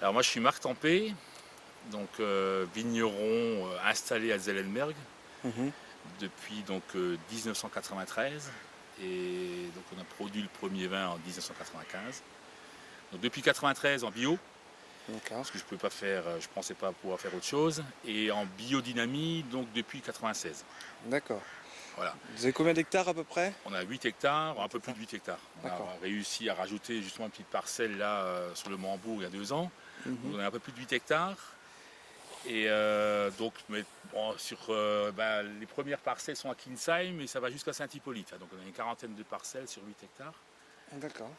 Alors moi je suis Marc Tempé, donc vigneron installé à Zellenberg Mhm. depuis 1993 et donc on a produit le premier vin en 1995. Donc depuis 93 en bio D'accord. parce que je peux pas faire, je pensais pas pouvoir faire autre chose et en biodynamie donc depuis 96. D'accord. Voilà. Vous avez combien d'hectares à peu près? On a 8 hectares, un 8 peu plus hectares. de 8 hectares. On a D'accord. réussi à rajouter justement une petite parcelle là sur le Mambourg il y a 2 ans. Donc Mhm. on a un peu plus de 8 hectares. Et donc, mais, bon, les premières parcelles sont à Kinsheim et ça va jusqu'à Saint-Hippolyte. Donc on a une quarantaine de parcelles sur 8 hectares. D'accord.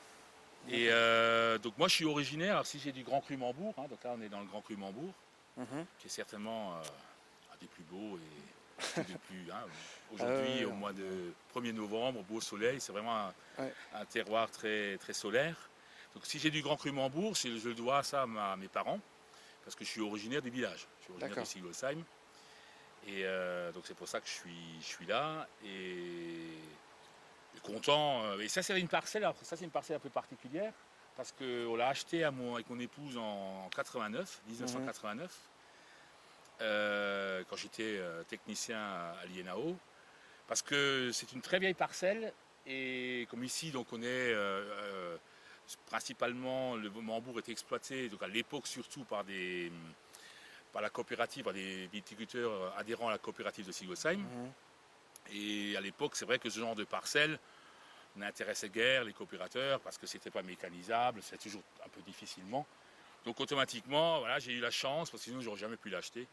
Et D'accord. donc moi je suis originaire, alors si j'ai du Grand Cru Mambourg, hein, donc là on est dans le Grand Cru Mambourg, Mhm. qui est certainement un des plus beaux et un des plus. Hein, Ah aujourd'hui, ouais, au mois de 1er novembre, beau soleil, c'est vraiment ouais. un terroir très, très solaire. Donc si j'ai du Grand Cru Mambourg, je dois ça à mes parents, parce que je suis originaire du village. Je suis originaire de D'accord. Sigolsheim. Et donc c'est pour ça que je suis là et content. Et ça c'est une parcelle, alors ça c'est une parcelle un peu particulière parce qu'on l'a acheté avec mon épouse en 89, Mhm. 1989, quand j'étais technicien à l'INAO. Parce que c'est une très vieille parcelle et comme ici donc on est principalement le Mambourg était exploité donc à l'époque surtout par la coopérative, par des viticulteurs adhérents à la coopérative de Sigolsheim. Mhm. Et à l'époque, c'est vrai que ce genre de parcelle n'intéressait guère les coopérateurs parce que c'était pas mécanisable, c'est toujours un peu difficilement. Donc automatiquement, voilà, j'ai eu la chance, parce que sinon j'aurais jamais pu l'acheter.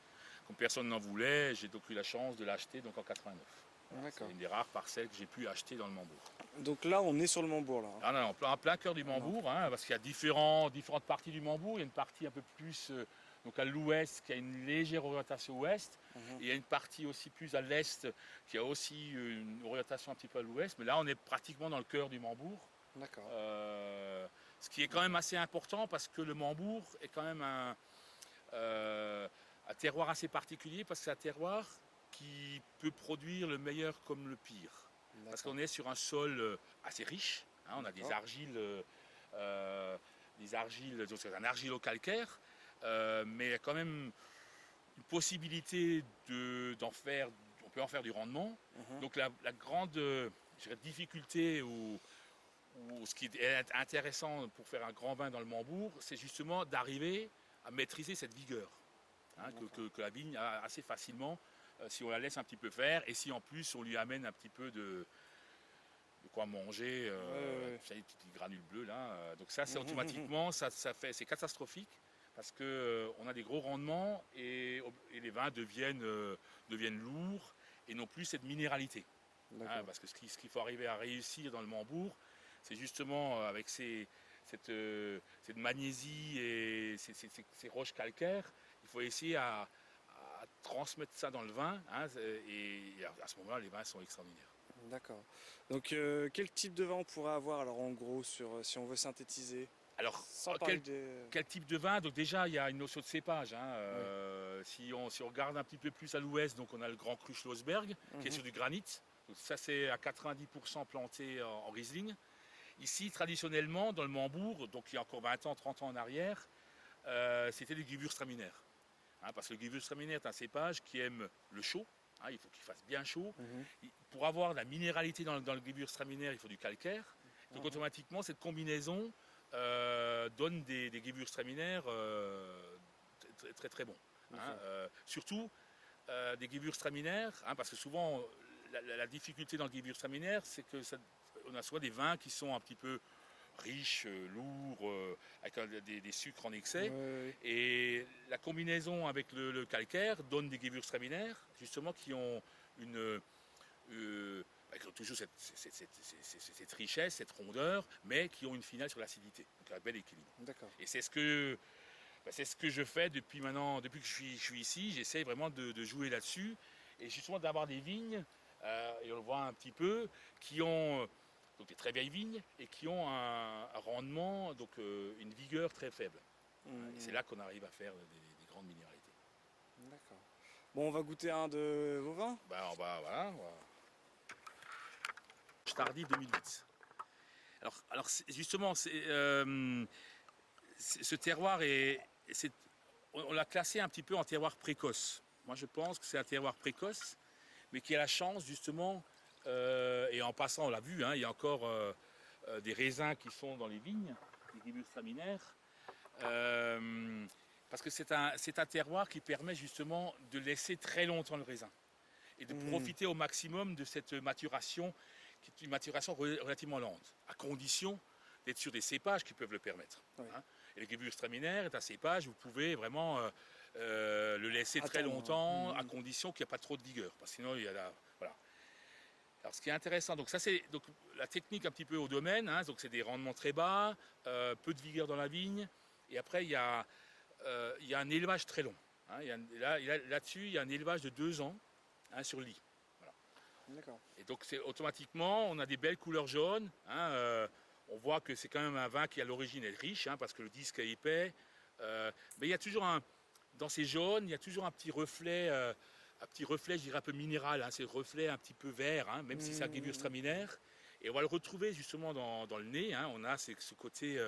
Comme personne n'en voulait, j'ai donc eu la chance de l'acheter donc en 89. Voilà, c'est D'accord. une des rares parcelles que j'ai pu acheter dans le Mambourg. Donc là, on est sur le Mambourg là, hein. Ah non, en plein cœur du Voilà. Mambourg, hein, parce qu'il y a différentes parties du Mambourg. Il y a une partie un peu plus donc à l'ouest qui a une légère orientation ouest. Mhm. Et il y a une partie aussi plus à l'est qui a aussi une orientation un petit peu à l'ouest. Mais là, on est pratiquement dans le cœur du Mambourg. D'accord. Euh, Ce qui est quand même D'accord. assez important parce que le Mambourg est quand même un terroir assez particulier parce que c'est un terroir qui peut produire le meilleur comme le pire. Parce D'accord. qu'on est sur un sol assez riche, hein, on a D'accord. euh, des argiles, donc c'est un argilo-calcaire, mais il y a quand même une possibilité d'en faire, on peut en faire du rendement. Mhm. Donc la grande je dirais, difficulté ou ce qui est intéressant pour faire un grand vin dans le Mambourg, c'est justement d'arriver à maîtriser cette vigueur, hein, D'accord. que la vigne a assez facilement si on la laisse un petit peu faire et si en plus on lui amène un petit peu de quoi manger, Ouais, ouais, ouais. vous savez, petits granules bleus là. Donc ça, c'est Mhm. automatiquement, c'est catastrophique parce que on a des gros rendements et les vins deviennent lourds et non plus cette minéralité. Hein, D'accord. parce que ce qu'il faut arriver à réussir dans le Mambourg, c'est justement avec cette magnésie et ces roches calcaires, il faut essayer à transmettre ça dans le vin. Hein, et à ce moment-là, les vins sont extraordinaires. D'accord. Donc quel type de vin on pourrait avoir alors en gros sur si on veut synthétiser? Alors, Sans parler de. quel type de vin? Donc déjà, il y a une notion de cépage, hein. Oui. Si on regarde un petit peu plus à l'ouest, donc on a le Grand Cru Schlossberg, qui est Mhm. sur du granit. Donc ça, c'est à 90% planté en Riesling. Ici, traditionnellement, dans le Mambourg, donc il y a encore 20 ans, 30 ans en arrière, c'était du Gewürztraminer. Hein, parce que le Gewürztraminer est un cépage qui aime le chaud. Hein, il faut qu'il fasse bien chaud. Mhm. Pour avoir de la minéralité dans le Gewürztraminer, il faut du calcaire. Donc Mhm. automatiquement, cette combinaison donne des Gewürztraminer très, très très bons. Hein. D'accord. Surtout des Gewürztraminer, hein, parce que souvent la difficulté dans le Gewürztraminer, c'est que on a soit des vins qui sont un petit peu riches, lourds, avec des sucres en Ouais, excès. ouais, ouais. Et la combinaison avec le calcaire donne des Gewürztraminer, justement, qui ont une, avec toujours cette richesse, cette rondeur, mais qui ont une finale sur l'acidité. Donc un bel équilibre. D'accord. Et c'est ce que je fais depuis maintenant, depuis que je suis ici. J'essaie vraiment de jouer là-dessus et justement d'avoir des vignes, et on le voit un petit peu, qui ont donc des très vieilles vignes et qui ont un rendement, donc une vigueur très faible. Et c'est Mhm. là qu'on arrive à faire des grandes minéralités. D'accord. Bon, on va goûter un de vos vins? Ben, voilà. Tardy 2008. Justement, ce terroir on l'a classé un petit peu en terroir précoce. Moi, je pense que c'est un terroir précoce, mais qui a la chance, justement, et en passant, on l'a vu, hein, il y a encore des raisins qui sont dans les vignes, des gibus staminaires, parce que c'est un terroir qui permet justement de laisser très longtemps le raisin et de profiter au maximum de cette maturation, qui est une maturation relativement lente, à condition d'être sur des cépages qui peuvent le permettre. Oui. Hein. Et le Gewürztraminer est un cépage, vous pouvez vraiment le laisser très longtemps, à condition qu'il n'y a pas trop de vigueur, parce que sinon il y a voilà. Alors ce qui est intéressant, donc ça c'est donc la technique un petit peu au domaine, hein, donc c'est des rendements très bas, peu de vigueur dans la vigne, et après il y a un élevage très long. Hein, là-dessus, il y a un élevage de 2 ans, hein, sur lit. Voilà. D'accord. Et donc automatiquement, on a des belles couleurs jaunes. Hein, on voit que c'est quand même un vin qui à l'origine est riche, hein, parce que le disque est épais. Mais il y a toujours dans ces jaunes, il y a toujours un petit reflet, je dirais un peu minéral. Hein, c'est le reflet un petit peu vert, hein, même si c'est un Gewürztraminer. Et on va le retrouver justement dans le nez. Hein, on a ce côté,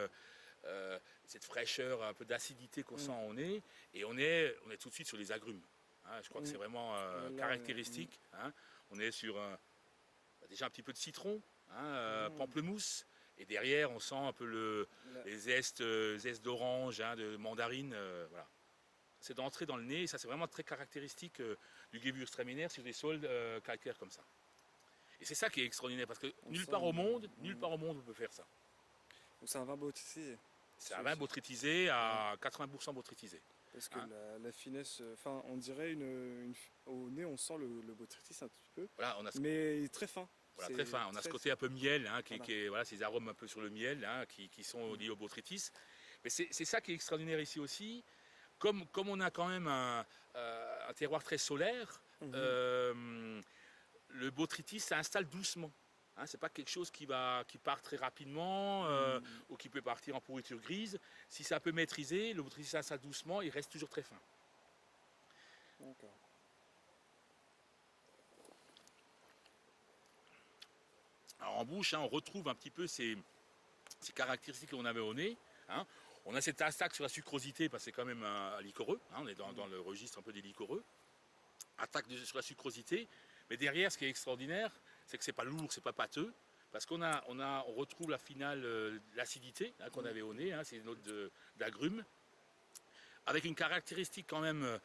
cette fraîcheur, un peu d'acidité qu'on sent au nez. Et on est tout de suite sur les agrumes. Hein, je crois que c'est vraiment caractéristique. Hein. On est sur déjà un petit peu de citron, hein, pamplemousse. Et derrière, on sent un peu les zestes d'orange, hein, de mandarine. Voilà. C'est d'entrer dans le nez. Et ça, c'est vraiment très caractéristique du Gewürztraminer sur des sols calcaires comme ça. Et c'est ça qui est extraordinaire, parce que nulle part au monde, on peut faire ça. Donc c'est un vin botrytisé. C'est un vin botrytisé à 80% botrytisé. Parce que la finesse, enfin on dirait au nez on sent le botrytis un petit peu, voilà, mais il est très fin. Voilà, très fin. On a ce côté un peu miel, hein, voilà, ces arômes un peu sur le miel, hein, qui sont liés au botrytis. Mais c'est ça qui est extraordinaire ici aussi. Comme on a quand même un terroir très solaire, le botrytis s'installe doucement. Hein, c'est pas quelque chose qui part très rapidement ou qui peut partir en pourriture grise. Si ça peut maîtriser, le botrytis s'installe doucement, il reste toujours très fin. D'accord. Alors en bouche, hein, on retrouve un petit peu ces caractéristiques qu'on avait au nez. Hein. On a cette attaque sur la sucrosité, parce que c'est quand même un liquoreux. Hein, on est dans le registre un peu des liquoreux. Attaque sur la sucrosité. Mais derrière, ce qui est extraordinaire, c'est que c'est pas lourd, c'est pas pâteux. Parce qu'on on retrouve la finale, l'acidité, hein, qu'on avait au nez. Hein, c'est une note d'agrumes. Avec une caractéristique quand même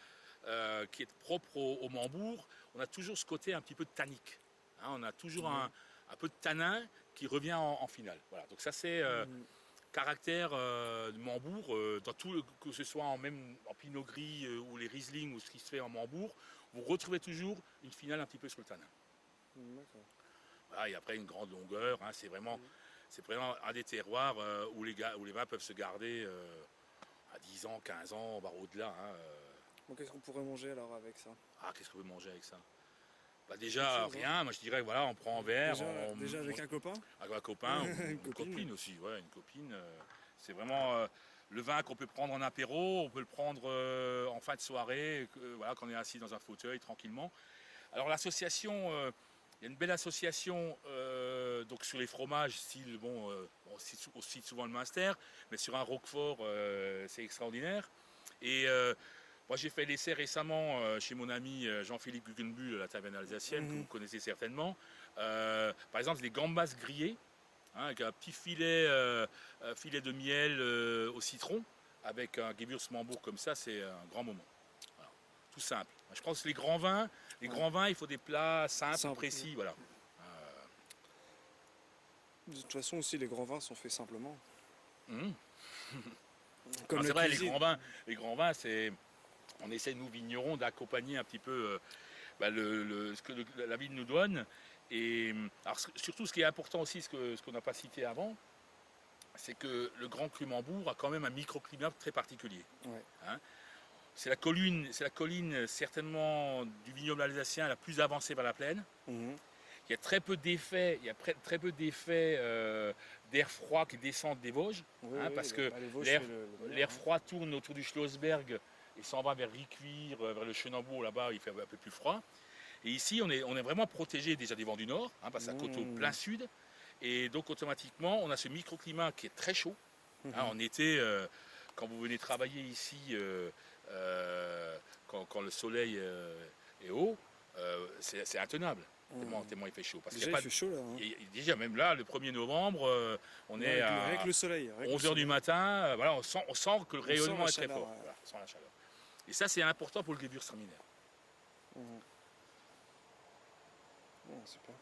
qui est propre au Mambourg. On a toujours ce côté un petit peu de tannique. Hein, on a toujours un peu de tanin qui revient en finale. Voilà. Donc ça c'est caractère de Mambourg, que ce soit même en Pinot Gris ou les Riesling ou ce qui se fait en Mambourg, vous retrouvez toujours une finale un petit peu sur le tanin. Voilà, et après une grande longueur, hein, c'est vraiment un des terroirs où les vins peuvent se garder à 10 ans, 15 ans, voire au-delà. Hein, Donc qu'est-ce qu'on pourrait manger alors avec ça? Ah, qu'est-ce qu'on peut manger avec ça? Bah déjà rien, moi je dirais voilà, on prend un verre. Déjà avec un copain? Avec un copain, ou une copine aussi, ouais, une copine. C'est vraiment le vin qu'on peut prendre en apéro, on peut le prendre en fin de soirée, voilà, quand on est assis dans un fauteuil tranquillement. Alors l'association, il y a une belle association donc sur les fromages, style on cite souvent le Munster, mais sur un Roquefort, c'est extraordinaire. Et moi, j'ai fait l'essai récemment chez mon ami Jean-Philippe Guggenbuhl, la taverne alsacienne, que vous connaissez certainement. Par exemple, des gambas grillées, hein, avec un petit filet de miel au citron, avec un Gewürztraminer comme ça, c'est un grand moment. Voilà. Tout simple. Je pense que les grands vins, il faut des plats simples, précis. Voilà. De toute façon aussi, les grands vins sont faits simplement. C'est vrai, les grands vins, c'est... On essaie, nous, vignerons, d'accompagner un petit peu ce que la vigne nous donne. Et alors, surtout, ce qui est important aussi, ce qu'on n'a pas cité avant, c'est que le Grand Cru Mambourg a quand même un microclimat très particulier. Ouais. Hein, c'est la colline certainement du vignoble alsacien la plus avancée vers la plaine. Il y a très peu d'effets, d'air froid qui descendent des Vosges, parce que l'air froid tourne autour du Schlossberg et s'en va vers Ricuire, vers le Chenambourg, là-bas il fait un peu plus froid. Et ici on est vraiment protégé déjà des vents du nord, parce que c'est la côte au plein sud. Et donc automatiquement on a ce microclimat qui est très chaud. En été, quand vous venez travailler ici, quand le soleil est haut, c'est intenable. Tellement il fait chaud. Parce Déjà, qu'il y a il fait chaud là. Hein. déjà, même là, le 1er novembre, on est Avec à le soleil. 11 h du matin. Voilà, on sent que le rayonnement est très fort. Ouais. Voilà, on sent la chaleur. Et ça, c'est important pour le Gewürztraminer. Super.